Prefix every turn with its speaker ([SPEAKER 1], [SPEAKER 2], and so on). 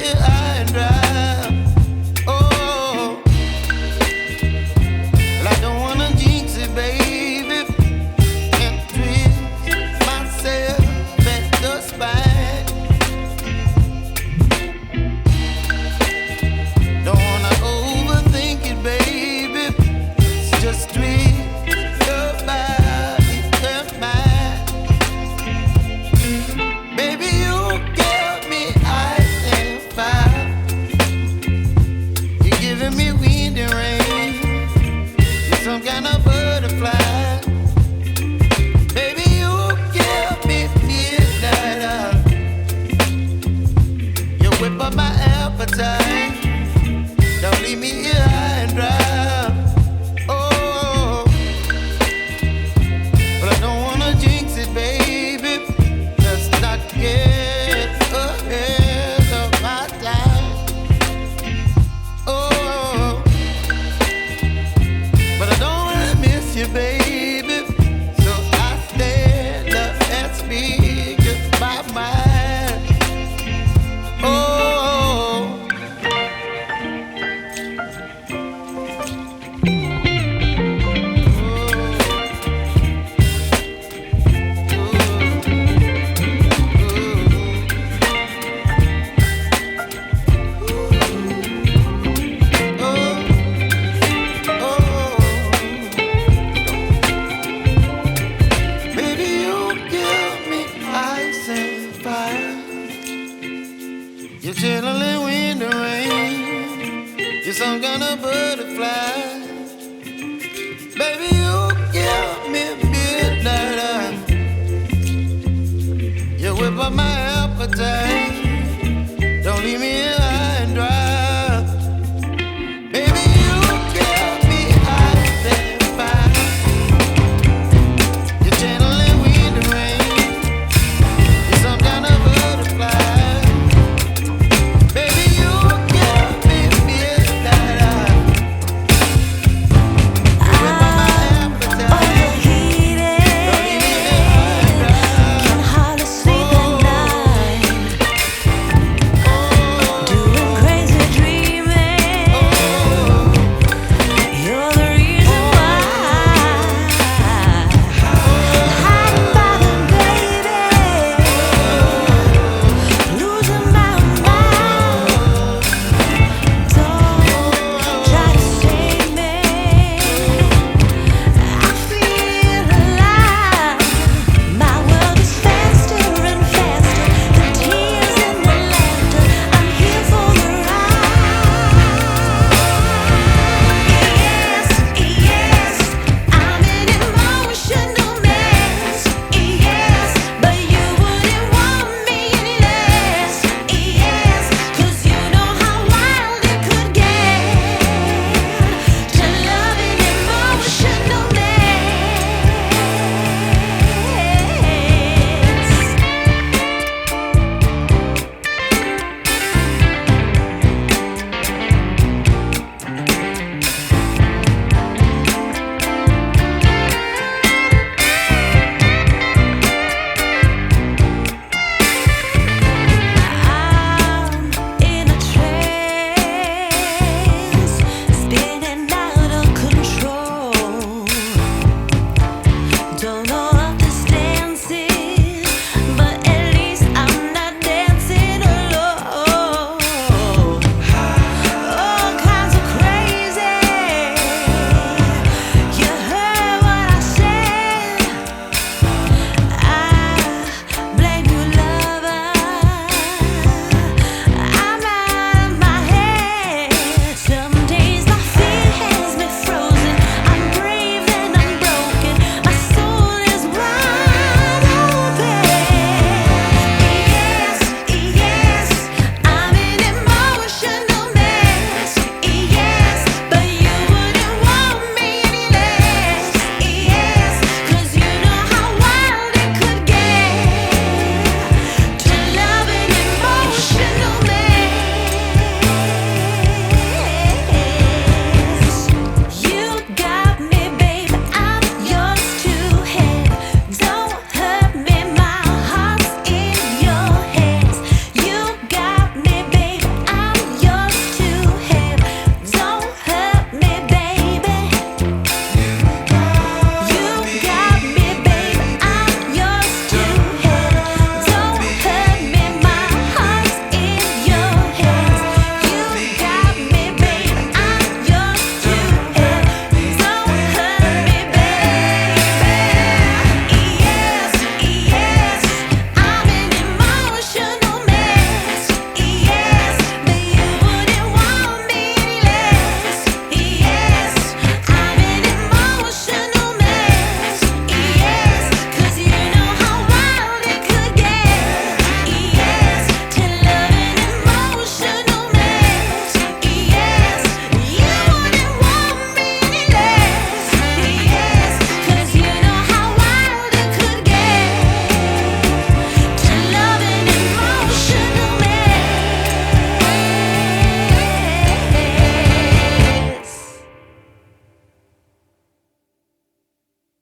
[SPEAKER 1] here high and dry. Oh, well, I don't wanna jinx it, baby, and twist myself at the spine. Don't wanna overthink it, baby. It's just twist your body and mine. Baby, you give me ice and fire. You're giving me wind and rain. You're some kind of butterfly. Baby, you give me midnight. You whip up my appetite. Don't leave me here high and dry. Oh, but I don't wanna jinx it, baby. Let's not get ahead of my time. Oh, but I don't wanna miss you, baby. So I stand up and speak my mind. Oh. Baby, you give me ice and fire. You're chilling wind and rain. You're some kind of butterfly. Baby, you give me midnight. You whip up my appetite.